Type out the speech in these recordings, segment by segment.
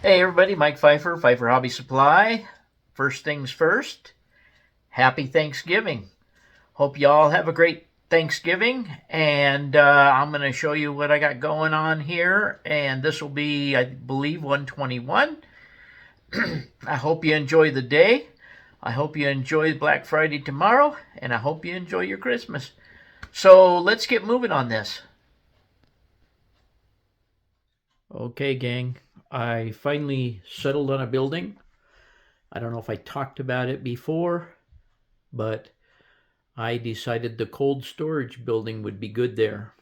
Hey everybody, Mike Fifer, Fifer Hobby Supply. First things first, happy Thanksgiving. Hope you all have a great Thanksgiving, and I'm going to show you what I got going on here, and this will be, I believe, 121. I hope you enjoy the day. I hope you enjoy Black Friday tomorrow, and I hope you enjoy your Christmas. So let's get moving on this. Okay, gang, I finally settled on a building. I don't know if I talked about it before, but I decided the cold storage building would be good there.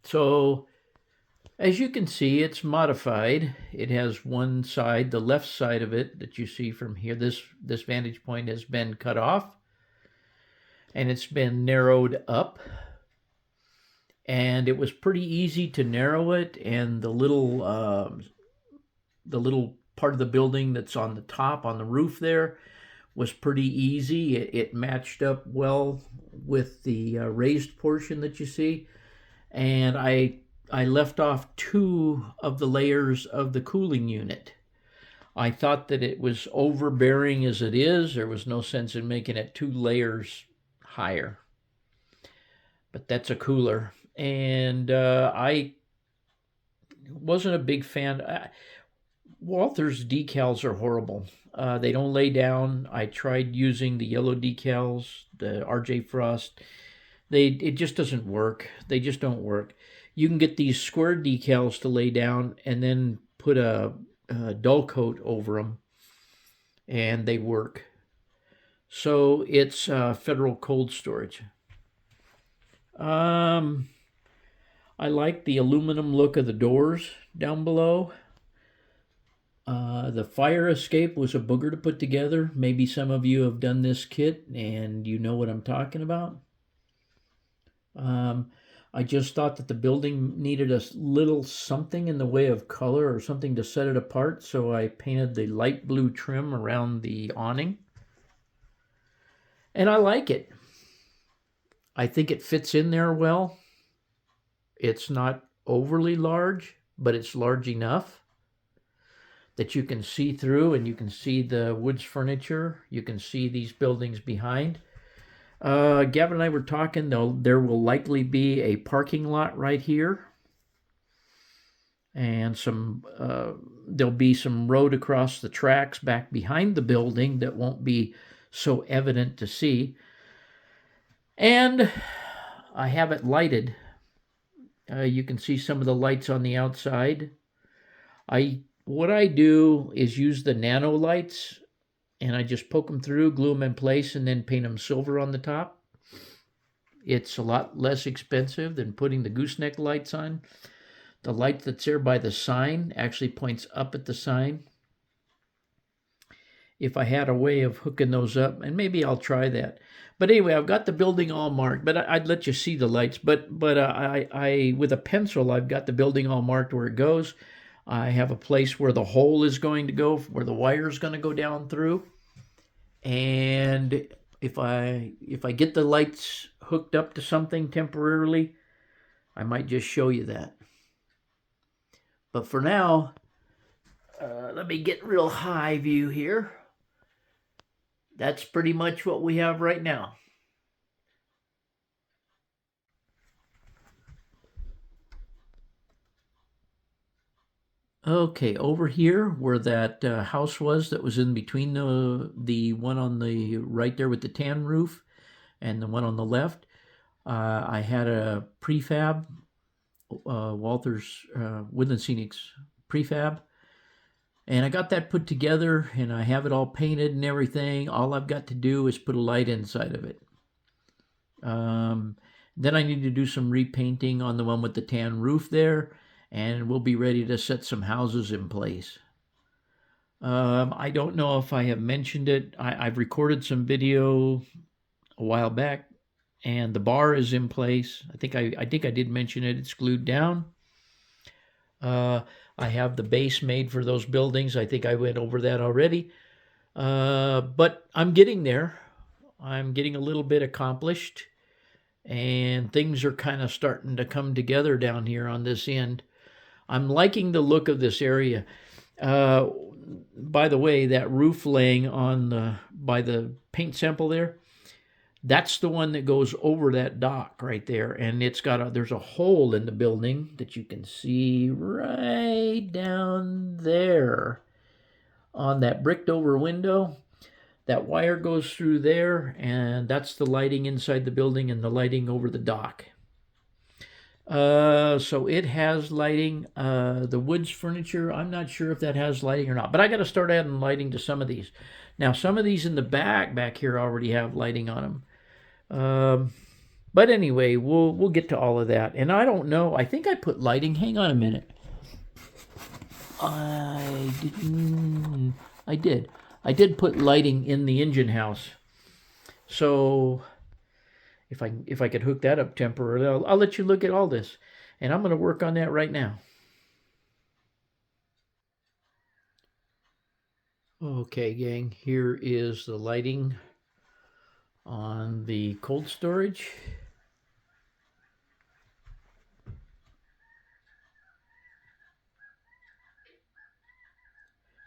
So, as you can see, it's modified. It has one side, the left side of it that you see from here, this vantage point has been cut off, and it's been narrowed up. And it was pretty easy to narrow it, and the little part of the building that's on the top, on the roof there, was pretty easy. It matched up well with the raised portion that you see. And I left off 2 of the layers of the cooling unit. I thought that it was overbearing as it is. There was no sense in making it 2 layers higher. But that's a cooler. And I wasn't a big fan. Walther's decals are horrible. They don't lay down. I tried using the yellow decals, the RJ Frost. It just doesn't work. They just don't work. You can get these square decals to lay down and then put a dull coat over them, and they work. So it's Federal Cold Storage. I like the aluminum look of the doors down below. The fire escape was a booger to put together. Maybe some of you have done this kit and you know what I'm talking about. I just thought that the building needed a little something in the way of color or something to set it apart, so I painted the light blue trim around the awning. And I like it. I think it fits in there well. It's not overly large, but it's large enough that you can see through, and you can see the woods furniture. You can see these buildings behind. Gavin and I were talking, there will likely be a parking lot right here. And there'll be some road across the tracks back behind the building that won't be so evident to see. And I have it lighted. You can see some of the lights on the outside. What I do is use the nano lights, and I just poke them through, glue them in place, and then paint them silver on the top. It's a lot less expensive than putting the gooseneck lights on. The light that's there by the sign actually points up at the sign. If I had a way of hooking those up, and maybe I'll try that. But anyway, I've got the building all marked, but I'd let you see the lights. But I with a pencil, I've got the building all marked where it goes. I have a place where the hole is going to go, where the wire is going to go down through. And if I get the lights hooked up to something temporarily, I might just show you that. But for now, let me get real high view here. That's pretty much what we have right now. Okay, over here where that house was that was in between the one on the right there with the tan roof and the one on the left, I had a prefab, Walther's Woodland Scenics prefab, and I got that put together, and I have it all painted and everything. All I've got to do is put a light inside of it. Then I need to do some repainting on the one with the tan roof there, and we'll be ready to set some houses in place. I don't know if I have mentioned it. I've recorded some video a while back, and the bar is in place. I think I did mention it. It's glued down. I have the base made for those buildings. I think I went over that already. But I'm getting there. I'm getting a little bit accomplished, and things are kind of starting to come together down here on this end. I'm liking the look of this area. Uh, by the way, that roof laying on by the paint sample there, that's the one that goes over that dock right there, and there's a hole in the building that you can see right down there on that bricked over window. That wire goes through there, and that's the lighting inside the building and the lighting over the dock. So it has lighting. The woods furniture, I'm not sure if that has lighting or not, but I got to start adding lighting to some of these. Now, some of these in the back here already have lighting on them. But anyway, we'll get to all of that. And I don't know. I think I put lighting. Hang on a minute. I didn't. I did. I did put lighting in the engine house. So if I could hook that up temporarily, I'll let you look at all this, and I'm going to work on that right now. Okay, gang. Here is the lighting on the cold storage.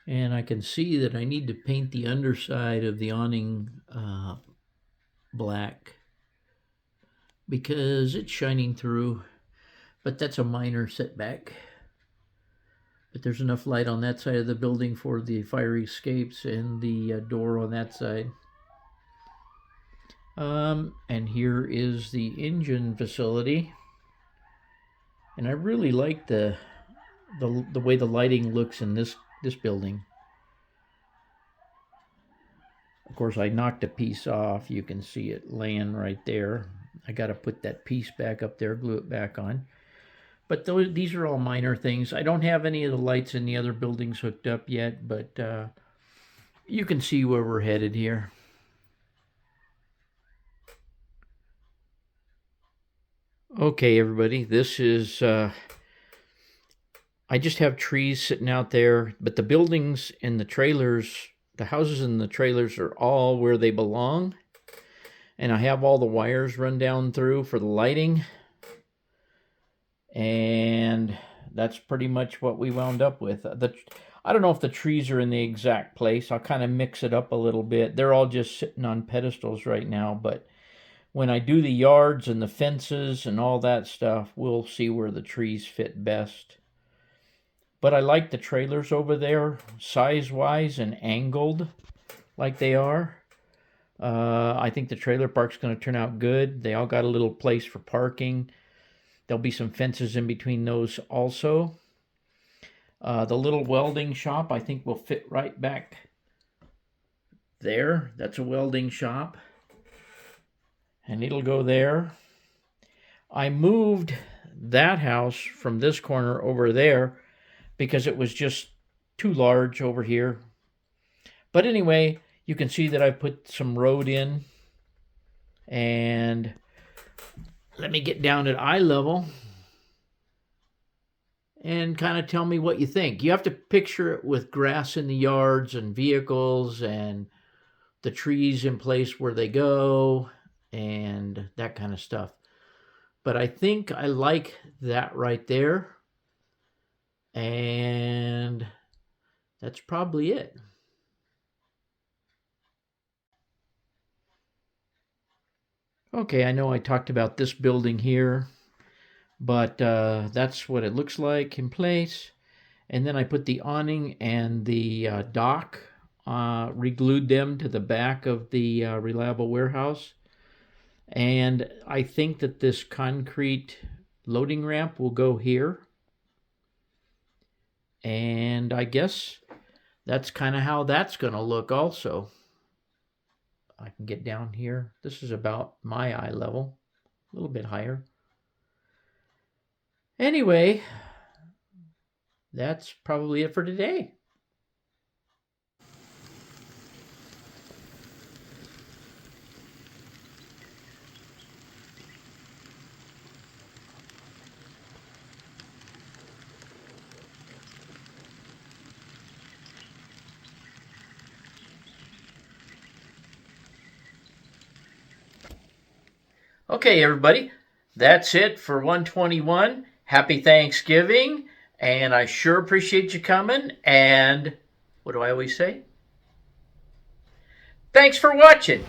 And I can see that I need to paint the underside of the awning black because it's shining through, but that's a minor setback. But there's enough light on that side of the building for the fire escapes and the door on that side. And here is the engine facility. And I really like the way the lighting looks in this building. Of course, I knocked a piece off. You can see it laying right there. I got to put that piece back up there, glue it back on. But these are all minor things. I don't have any of the lights in the other buildings hooked up yet, but you can see where we're headed here. Okay, everybody, this is... I just have trees sitting out there, but the buildings and the trailers, the houses and the trailers are all where they belong. And I have all the wires run down through for the lighting. And that's pretty much what we wound up with. I don't know if the trees are in the exact place. I'll kind of mix it up a little bit. They're all just sitting on pedestals right now, but when I do the yards and the fences and all that stuff, we'll see where the trees fit best. But I like the trailers over there, size-wise and angled like they are. I think the trailer park's going to turn out good. They all got a little place for parking. There'll be some fences in between those also. The little welding shop, I think, will fit right back there. That's a welding shop. And it'll go there. I moved that house from this corner over there because it was just too large over here. But anyway, you can see that I put some road in. And let me get down at eye level and kind of tell me what you think. You have to picture it with grass in the yards and vehicles and the trees in place where they go and that kind of stuff. But I think I like that right there. And that's probably it. Okay, I know I talked about this building here, but that's what it looks like in place. And then I put the awning and the dock, re-glued them to the back of the reliable warehouse. And I think that this concrete loading ramp will go here. And I guess that's kind of how that's going to look also. I can get down here. This is about my eye level, a little bit higher. Anyway, that's probably it for today. Okay, everybody, that's it for 121. Happy Thanksgiving, And I sure appreciate you coming. And what do I always say? Thanks for watching.